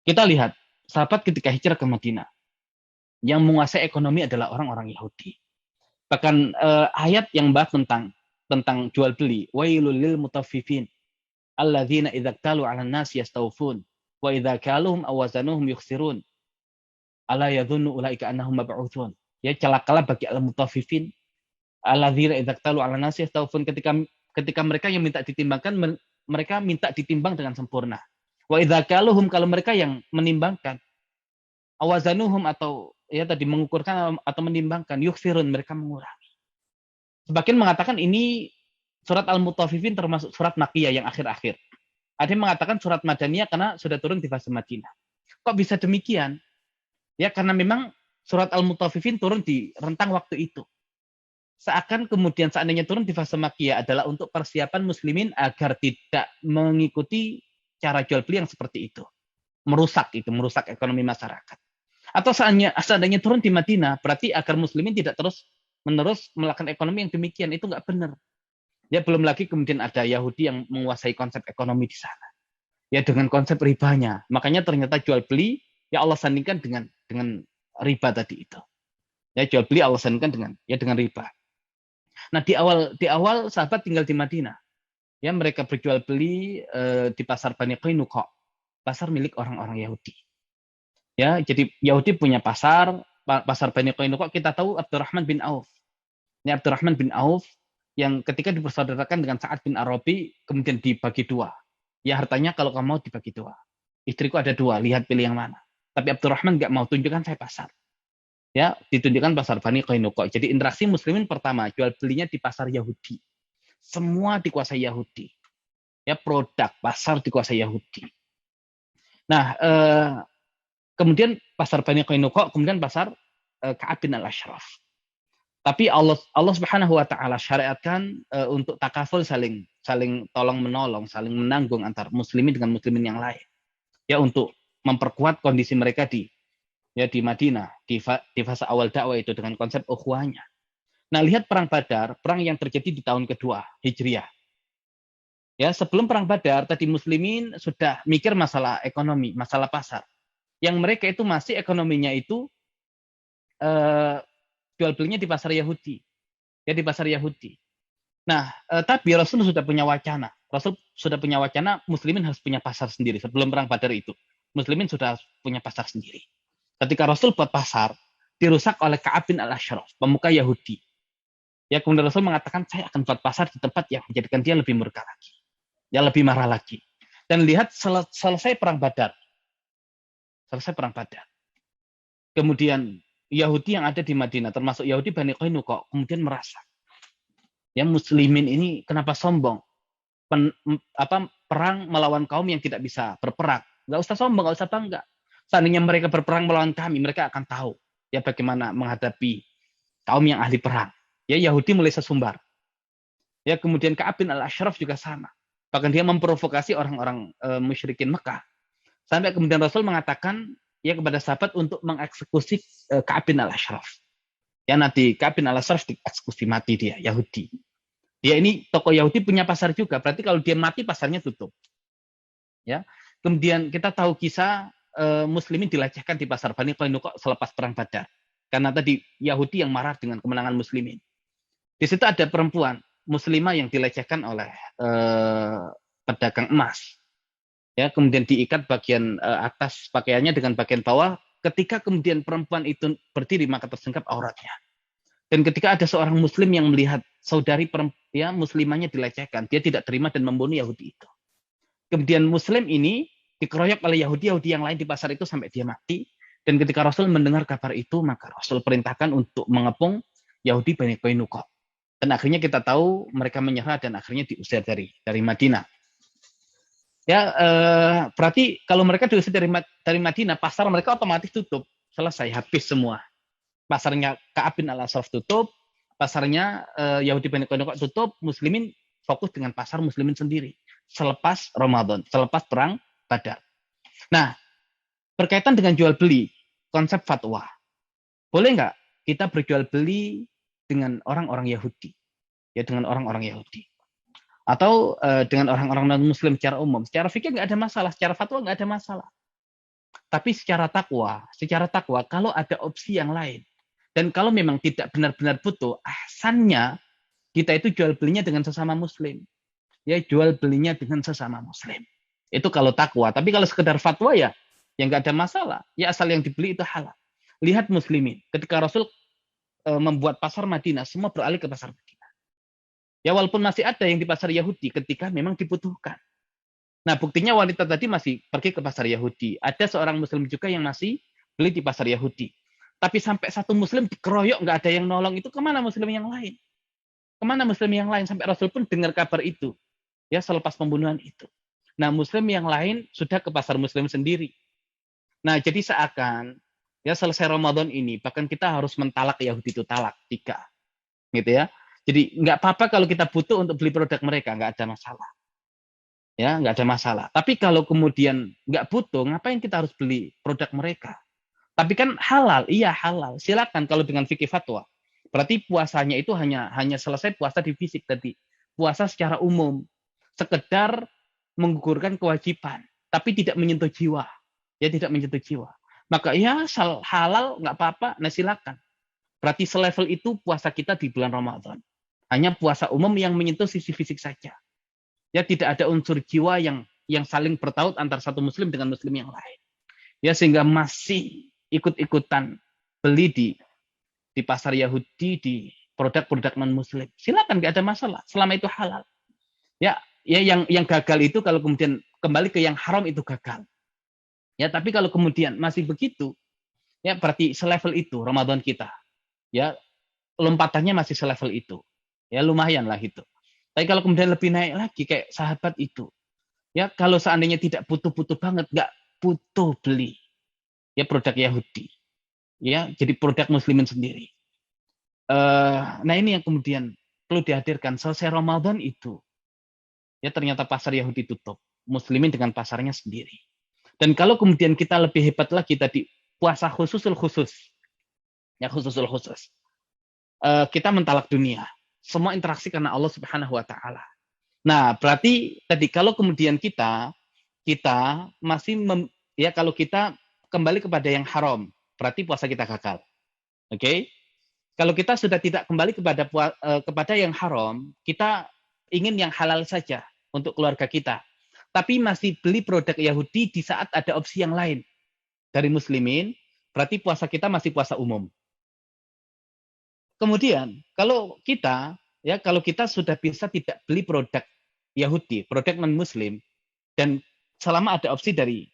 Kita lihat sahabat ketika hijrah ke Madinah, yang menguasai ekonomi adalah orang-orang Yahudi. Bahkan ayat yang bahas tentang jual beli, wailul lil mutaffifin alladzina idza talu 'alan nas yastawfun wa idza kaluhum awazanuhum yukhsirun ala yadhunnu ulaika annahum mab'utsun. Ya, celakalah bagi al-mutaffifin alladzina idza talu 'alan nas yastawfun, ketika mereka yang minta ditimbangkan, mereka minta ditimbang dengan sempurna. Wa idza kaluhum, kalau mereka yang menimbangkan, awazanuhum, atau ya tadi mengukurkan atau menimbangkan, yukhsirun, mereka mengurangi. Sebagian mengatakan ini surat Al-Mutaffifin termasuk surat Makkiyah yang akhir-akhir. Ada yang mengatakan surat Madaniyah karena sudah turun di fase Madinah. Kok bisa demikian? Ya karena memang surat Al-Mutaffifin turun di rentang waktu itu. Seakan kemudian seandainya turun di fase Makkiyah adalah untuk persiapan muslimin agar tidak mengikuti cara jual beli yang seperti itu. Merusak ekonomi masyarakat. Atau seandainya turun di Madinah, berarti agar muslimin tidak terus-menerus melakukan ekonomi yang demikian. Itu nggak benar. Ya belum lagi kemudian ada Yahudi yang menguasai konsep ekonomi di sana. Ya dengan konsep ribanya. Makanya ternyata jual beli ya Allah sandingkan dengan riba tadi itu. Ya jual beli Allah sandingkan dengan riba. Nah di awal sahabat tinggal di Madinah. Ya mereka berjual beli di pasar Bani Qainuqa, pasar milik orang-orang Yahudi. Ya, jadi Yahudi punya pasar Bani Qainuqa. Kita tahu Abdurrahman bin Auf. Ini Abdurrahman bin Auf yang ketika dipersaudarakan dengan Sa'ad bin Arabi, kemudian dibagi dua. Ya hartanya kalau kamu mau dibagi dua. Istriku ada dua, lihat pilih yang mana. Tapi Abdurrahman nggak mau, tunjukkan saya pasar. Ya, ditunjukkan pasar Bani Qainuqa. Jadi interaksi muslimin pertama, jual belinya di pasar Yahudi. Semua dikuasai Yahudi. Ya, produk, pasar dikuasai Yahudi. Nah, kemudian pasar Bani Qainuqa, kemudian pasar Ka'ab bin al-Ashraf. Tapi Allah Subhanahu wa taala syariatkan untuk takaful, saling tolong menolong, saling menanggung antar muslimin dengan muslimin yang lain. Ya untuk memperkuat kondisi mereka di Madinah di fase awal dakwah itu dengan konsep ukhuwahnya. Nah, lihat perang Badar, perang yang terjadi di tahun kedua Hijriah. Ya, sebelum perang Badar tadi muslimin sudah mikir masalah ekonomi, masalah pasar. Yang mereka itu masih ekonominya itu jual belinya di pasar Yahudi. Ya di pasar Yahudi. Nah, tapi Rasul sudah punya wacana. Rasul sudah punya wacana muslimin harus punya pasar sendiri sebelum perang Badar itu. Muslimin sudah punya pasar sendiri. Ketika Rasul buat pasar, dirusak oleh Ka'ab bin al-Ashraf, pemuka Yahudi. Ya, kemudian Rasul mengatakan, saya akan buat pasar di tempat yang menjadikan dia lebih murka lagi. Ya, lebih marah lagi. Dan lihat selesai perang Badar. Selesai perang Badar. Kemudian Yahudi yang ada di Madinah, termasuk Yahudi Bani Qainuqa, kemudian merasa, ya muslimin ini kenapa sombong? Perang melawan kaum yang tidak bisa berperang. Nggak usah sombong, nggak usah bangga. Seandainya mereka berperang melawan kami, mereka akan tahu ya bagaimana menghadapi kaum yang ahli perang. Ya Yahudi mulai sesumbar. Ya kemudian Ka'ab bin al-Ashraf juga sama. Bahkan dia memprovokasi orang-orang musyrikin Mekah. Sampai kemudian Rasul mengatakan ya kepada sahabat untuk mengeksekusi Ka'ab bin al-Ashraf. Ya nanti Ka'ab bin al-Ashraf dieksekusi mati dia, Yahudi. Dia ini tokoh Yahudi punya pasar juga. Berarti kalau dia mati pasarnya tutup. Ya. Kemudian kita tahu kisah muslimin dilecehkan di pasar Bani Qainuqa selepas perang Badar. Karena tadi Yahudi yang marah dengan kemenangan muslimin. Di situ ada perempuan muslimah yang dilecehkan oleh pedagang emas. Ya, kemudian diikat bagian atas pakaiannya dengan bagian bawah. Ketika kemudian perempuan itu berdiri maka tersingkap auratnya. Dan ketika ada seorang muslim yang melihat saudari ya muslimahnya dilecehkan, dia tidak terima dan membunuh Yahudi itu. Kemudian muslim ini dikeroyok oleh Yahudi yang lain di pasar itu sampai dia mati. Dan ketika Rasul mendengar kabar itu, maka Rasul perintahkan untuk mengepung Yahudi Bani Qainuqa. Dan akhirnya kita tahu mereka menyerah dan akhirnya diusir dari Madinah. Ya, berarti kalau mereka diusir dari Madinah, pasar mereka otomatis tutup. Selesai, habis semua. Pasarnya Ka'ab bin al-Ashraf tutup, pasarnya Yahudi Bani Qainuqa tutup, muslimin fokus dengan pasar muslimin sendiri. Selepas Ramadan, selepas perang Badar. Nah, berkaitan dengan jual beli, konsep fatwa. Boleh nggak kita berjual beli dengan orang-orang Yahudi? Ya, dengan orang-orang Yahudi. Atau dengan orang-orang non-muslim secara umum. Secara fikih nggak ada masalah, secara fatwa nggak ada masalah. Tapi secara takwa kalau ada opsi yang lain dan kalau memang tidak benar-benar butuh, ahsannya kita itu jual belinya dengan sesama muslim. Ya, jual belinya dengan sesama muslim. Itu kalau takwa. Tapi kalau sekedar fatwa ya nggak ada masalah. Ya asal yang dibeli itu halal. Lihat muslimin. Ketika Rasul membuat pasar Madinah, semua beralih ke pasar Madinah. Ya walaupun masih ada yang di pasar Yahudi ketika memang dibutuhkan. Nah buktinya wanita tadi masih pergi ke pasar Yahudi. Ada seorang muslim juga yang masih beli di pasar Yahudi. Tapi sampai satu muslim dikeroyok, nggak ada yang nolong, itu kemana muslim yang lain? Kemana muslim yang lain? Sampai Rasul pun dengar kabar itu. Ya selepas pembunuhan itu. Nah muslim yang lain sudah ke pasar muslim sendiri. Nah jadi seakan ya selesai Ramadan ini, bahkan kita harus mentalak Yahudi itu talak 3. Gitu ya. Jadi nggak apa-apa kalau kita butuh untuk beli produk mereka, nggak ada masalah. Ya nggak ada masalah. Tapi kalau kemudian nggak butuh, ngapain kita harus beli produk mereka? Tapi kan halal, iya halal. Silakan kalau dengan fikih fatwa. Berarti puasanya itu hanya selesai puasa di fisik tadi. Puasa secara umum, sekedar menggugurkan kewajiban, tapi tidak menyentuh jiwa. Ya tidak menyentuh jiwa. Maka ya halal nggak apa-apa, nah silakan. Berarti selevel itu puasa kita di bulan Ramadan. Hanya puasa umum yang menyentuh sisi fisik saja. Ya tidak ada unsur jiwa yang saling bertaut antara satu muslim dengan muslim yang lain. Ya sehingga masih ikut-ikutan beli di pasar Yahudi, di produk-produk non muslim. Silakan, nggak ada masalah selama itu halal. Ya yang gagal itu kalau kemudian kembali ke yang haram itu gagal. Ya tapi kalau kemudian masih begitu, ya berarti selevel itu Ramadan kita. Ya lompatannya masih selevel itu. Ya lumayan lah itu. Tapi kalau kemudian lebih naik lagi kayak sahabat itu. Ya kalau seandainya tidak butuh-butuh banget, nggak butuh beli ya produk Yahudi. Ya, jadi produk muslimin sendiri. Nah ini yang kemudian perlu dihadirkan. Selesai Ramadan itu, ya ternyata pasar Yahudi tutup. Muslimin dengan pasarnya sendiri. Dan kalau kemudian kita lebih hebat lagi tadi, puasa khusus. Ya khusus. Kita mentalak dunia. Semua interaksi karena Allah Subhanahu wa taala. Nah, berarti tadi kalau kemudian kita masih ya kalau kita kembali kepada yang haram, berarti puasa kita gagal. Oke? Okay? Kalau kita sudah tidak kembali kepada yang haram, kita ingin yang halal saja untuk keluarga kita. Tapi masih beli produk Yahudi di saat ada opsi yang lain dari muslimin, berarti puasa kita masih puasa umum. Kemudian, kalau kita sudah bisa tidak beli produk Yahudi, produk non-muslim, dan selama ada opsi dari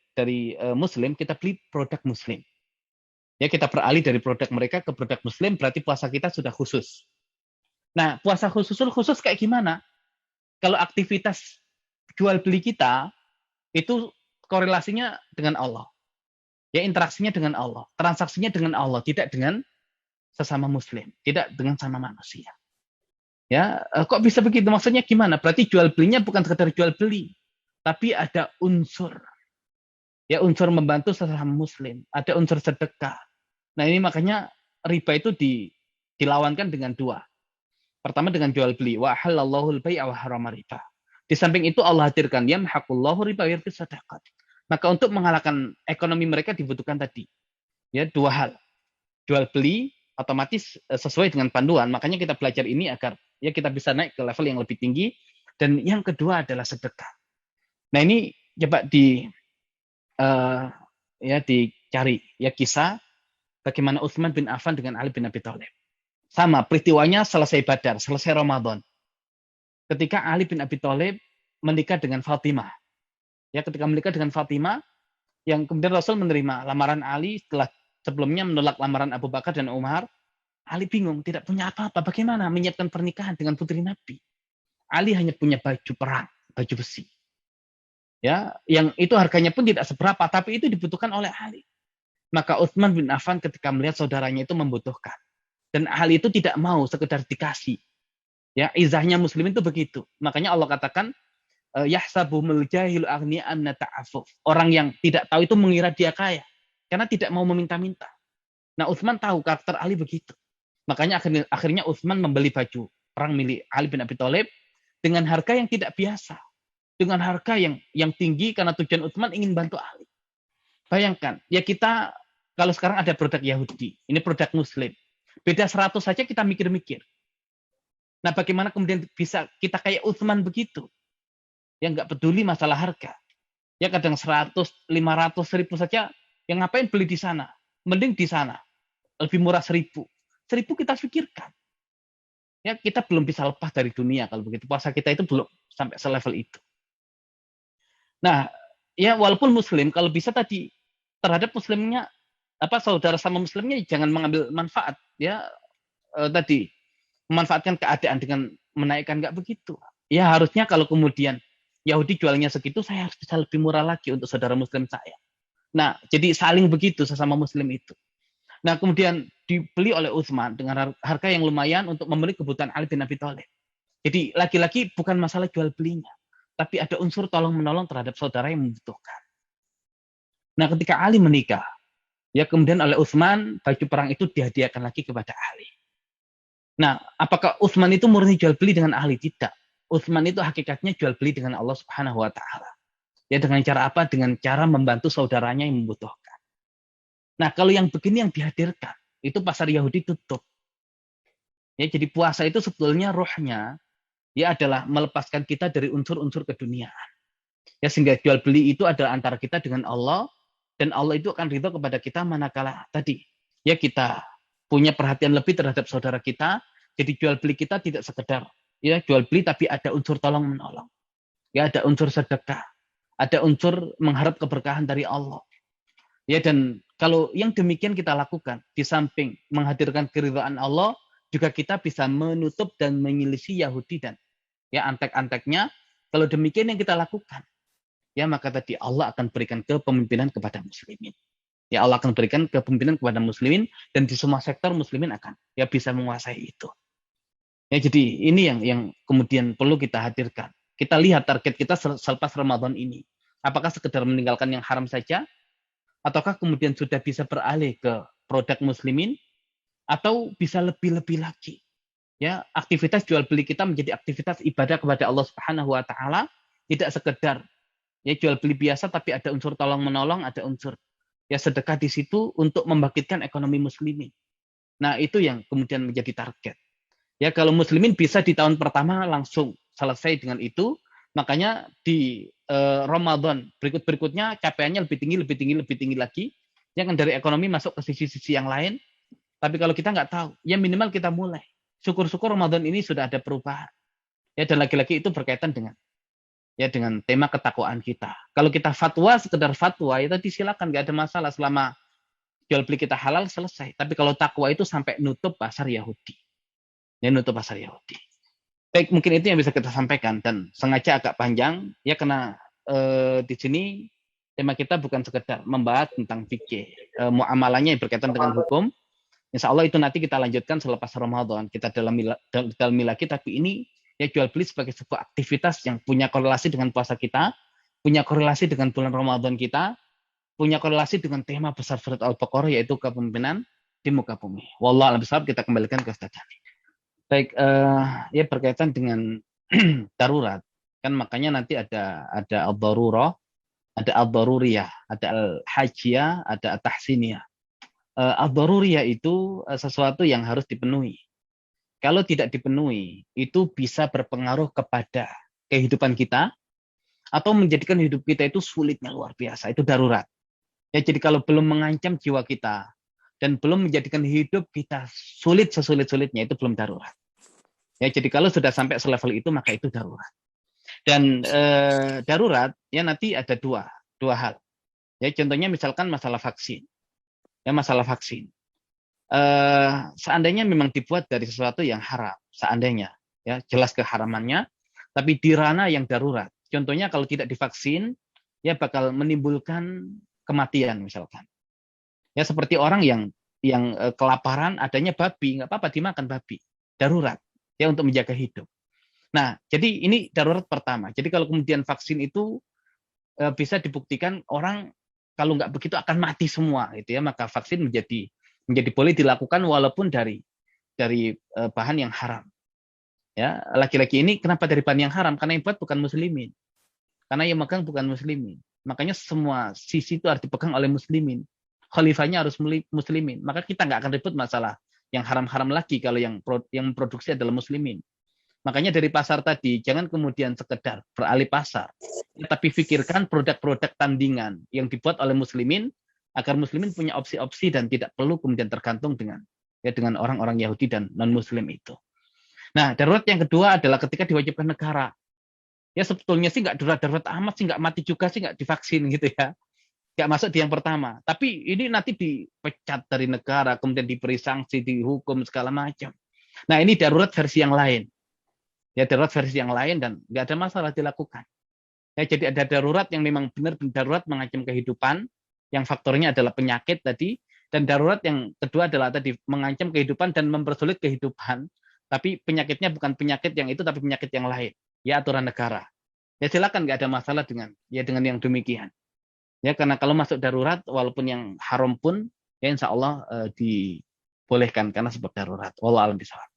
muslim, kita beli produk muslim. Ya, kita beralih dari produk mereka ke produk muslim, berarti puasa kita sudah khusus. Nah, puasa khusus kayak gimana? Kalau aktivitas jual beli kita, itu korelasinya dengan Allah. Ya, interaksinya dengan Allah. Transaksinya dengan Allah, tidak dengan sesama muslim. Tidak dengan sama manusia. Ya, kok bisa begitu? Maksudnya gimana? Berarti jual belinya bukan sekedar jual beli, tapi ada unsur. Ya, unsur membantu sesama muslim. Ada unsur sedekah. Nah ini makanya riba itu dilawankan dengan 2. Pertama dengan jual beli. Wa halallahu al-bai'a wa harrama riba. Di samping itu Allah hadirkan yamhaqullahu riba wa yurbis sadaqat. Maka untuk mengalahkan ekonomi mereka dibutuhkan tadi. Ya 2 hal. Jual beli otomatis sesuai dengan panduan. Makanya kita belajar ini agar ya kita bisa naik ke level yang lebih tinggi. Dan yang kedua adalah sedekah. Nah ini coba dicari ya kisah bagaimana Utsman bin Affan dengan Ali bin Abi Thalib. Sama, peristiwanya selesai Badar, selesai Ramadan. Ketika Ali bin Abi Thalib menikah dengan Fatimah. Ya, ketika menikah dengan Fatimah, yang kemudian Rasul menerima lamaran Ali setelah sebelumnya menolak lamaran Abu Bakar dan Umar. Ali bingung, tidak punya apa-apa. Bagaimana menyiapkan pernikahan dengan putri Nabi? Ali hanya punya baju perang, baju besi. Ya, yang itu harganya pun tidak seberapa, tapi itu dibutuhkan oleh Ali. Maka Utsman bin Affan ketika melihat saudaranya itu membutuhkan. Dan hal itu tidak mau sekedar dikasih. Ya, izahnya muslimin itu begitu. Makanya Allah katakan, yahsabuhumul jahilu aghni'an nata'affuf. Orang yang tidak tahu itu mengira dia kaya. Karena tidak mau meminta-minta. Nah, Utsman tahu karakter Ali begitu. Makanya akhirnya Utsman membeli baju perang milik Ali bin Abi Thalib dengan harga yang tidak biasa. Dengan harga yang tinggi karena tujuan Utsman ingin bantu Ali. Bayangkan, ya kita kalau sekarang ada produk Yahudi, ini produk Muslim, beda 100 saja kita mikir-mikir. Nah, bagaimana kemudian bisa kita kayak Utsman begitu, yang nggak peduli masalah harga. Ya kadang 100, 500, 1000 saja, yang ngapain beli di sana? Mending di sana, lebih murah 1000. 1000 kita pikirkan. Ya kita belum bisa lepas dari dunia kalau begitu. Puasa kita itu belum sampai selevel itu. Nah, ya walaupun Muslim, kalau bisa tadi terhadap Muslimnya, saudara sama Muslimnya jangan mengambil manfaat. Ya tadi memanfaatkan keadaan dengan menaikkan, nggak begitu. Ya harusnya kalau kemudian Yahudi jualnya segitu, saya harus bisa lebih murah lagi untuk saudara Muslim saya. Nah, jadi saling begitu sesama Muslim itu. Nah, kemudian dibeli oleh Utsman dengan harga yang lumayan untuk memenuhi kebutuhan Ali bin Abi Thalib. Jadi lagi-lagi bukan masalah jual belinya, tapi ada unsur tolong menolong terhadap saudara yang membutuhkan. Nah, ketika Ali menikah, ya kemudian oleh Utsman baju perang itu dihadiahkan lagi kepada Ali. Nah, apakah Utsman itu murni jual beli dengan ahli? Tidak. Utsman itu hakikatnya jual beli dengan Allah Subhanahu wa taala. Ya dengan cara apa? Dengan cara membantu saudaranya yang membutuhkan. Nah, kalau yang begini yang dihadirkan, itu pasar Yahudi tutup. Ya, jadi puasa itu sebetulnya rohnya ya adalah melepaskan kita dari unsur-unsur keduniaan. Ya sehingga jual beli itu adalah antara kita dengan Allah, dan Allah itu akan ridho kepada kita manakala tadi ya kita punya perhatian lebih terhadap saudara kita. Jadi jual beli kita tidak sekedar ya jual beli, tapi ada unsur tolong menolong. Ya ada unsur sedekah, ada unsur mengharap keberkahan dari Allah. Ya dan kalau yang demikian kita lakukan, di samping menghadirkan keridhaan Allah, juga kita bisa menutup dan menyelisih Yahudi dan ya antek-anteknya. Kalau demikian yang kita lakukan, ya maka tadi Allah akan berikan kepemimpinan kepada muslimin. Ya Allah akan berikan kepemimpinan kepada muslimin, dan di semua sektor muslimin akan ya bisa menguasai itu. Ya jadi ini yang kemudian perlu kita hadirkan. Kita lihat target kita selepas Ramadan ini. Apakah sekedar meninggalkan yang haram saja, ataukah kemudian sudah bisa beralih ke produk muslimin, atau bisa lebih-lebih lagi. Ya, aktivitas jual beli kita menjadi aktivitas ibadah kepada Allah Subhanahu wa taala, tidak sekedar ya jual beli biasa, tapi ada unsur tolong menolong, ada unsur ya sedekah di situ untuk membangkitkan ekonomi muslimin. Nah, itu yang kemudian menjadi target. Ya, kalau muslimin bisa di tahun pertama langsung selesai dengan itu, makanya di Ramadan berikutnya capaiannya lebih tinggi lagi. Ya kan dari ekonomi masuk ke sisi-sisi yang lain. Tapi kalau kita nggak tahu, ya minimal kita mulai. Syukur-syukur Ramadan ini sudah ada perubahan. Ya dan lagi-lagi itu berkaitan dengan tema ketakwaan kita. Kalau kita fatwa sekedar fatwa, ya tadi silakan, nggak ada masalah selama jual beli kita halal selesai. Tapi kalau takwa itu sampai nutup pasar Yahudi. Ya nutup pasar Yahudi. Baik, mungkin itu yang bisa kita sampaikan, dan sengaja agak panjang ya karena di sini tema kita bukan sekedar membahas tentang fikih, muamalahnya yang berkaitan dengan hukum. Insya Allah itu nanti kita lanjutkan selepas Ramadan, kita dalami lagi, tapi ini ya jual beli sebagai sebuah aktivitas yang punya korelasi dengan puasa kita, punya korelasi dengan bulan Ramadan kita, punya korelasi dengan tema besar surat Al-Baqarah, yaitu kepemimpinan di muka bumi. Wallah a'lam bishawab. Kita kembalikan ke Ustaz Dhani. Baik, ya berkaitan dengan darurat, kan makanya nanti ada al-darurah, ada al-daruriyah, ada al-hajiyah, ada al-tahsiniyah. Al-daruriyah itu sesuatu yang harus dipenuhi. Kalau tidak dipenuhi, itu bisa berpengaruh kepada kehidupan kita, atau menjadikan hidup kita itu sulitnya luar biasa, itu darurat. Ya, jadi kalau belum mengancam jiwa kita, dan belum menjadikan hidup kita sulit sesulit-sulitnya, itu belum darurat. Ya, jadi kalau sudah sampai selevel itu, maka itu darurat. Dan darurat ya nanti ada dua hal. Ya, contohnya misalkan masalah vaksin. Ya, masalah vaksin. Seandainya memang dibuat dari sesuatu yang haram, seandainya ya jelas keharamannya, tapi di ranah yang darurat. Contohnya kalau tidak divaksin, ya bakal menimbulkan kematian misalkan. Ya seperti orang yang kelaparan, adanya babi, nggak apa-apa dimakan babi. Darurat. Ya untuk menjaga hidup. Nah, jadi ini darurat pertama. Jadi kalau kemudian vaksin itu bisa dibuktikan orang kalau nggak begitu akan mati semua, gitu ya, maka vaksin menjadi boleh dilakukan walaupun dari bahan yang haram. Ya, laki-laki ini kenapa dari bahan yang haram? Karena yang buat bukan muslimin. Karena yang megang bukan muslimin. Makanya semua sisi itu harus dipegang oleh muslimin. Khalifahnya harus muslimin. Maka kita nggak akan ribut masalah yang haram-haram lagi kalau yang produksi adalah muslimin. Makanya dari pasar tadi, jangan kemudian sekedar beralih pasar, tapi pikirkan produk-produk tandingan yang dibuat oleh muslimin, agar muslimin punya opsi-opsi dan tidak perlu kemudian tergantung dengan orang-orang Yahudi dan non-muslim itu. Nah, darurat yang kedua adalah ketika diwajibkan negara. Ya sebetulnya sih nggak darurat amat sih, nggak mati juga sih, nggak divaksin gitu ya. Nggak masuk di yang pertama. Tapi ini nanti dipecat dari negara, kemudian diberi sanksi, dihukum, segala macam. Nah, ini darurat versi yang lain. Ya darurat versi yang lain dan nggak ada masalah dilakukan. Ya, jadi ada darurat yang memang benar-benar darurat mengancam kehidupan, yang faktornya adalah penyakit tadi, dan darurat yang kedua adalah tadi mengancam kehidupan dan mempersulit kehidupan, tapi penyakitnya bukan penyakit yang itu, tapi penyakit yang lain, ya aturan negara. Ya silakan, nggak ada masalah dengan yang demikian. Ya karena kalau masuk darurat, walaupun yang haram pun, ya insya Allah dibolehkan karena sebab darurat. Wallahu a'lam bishawab.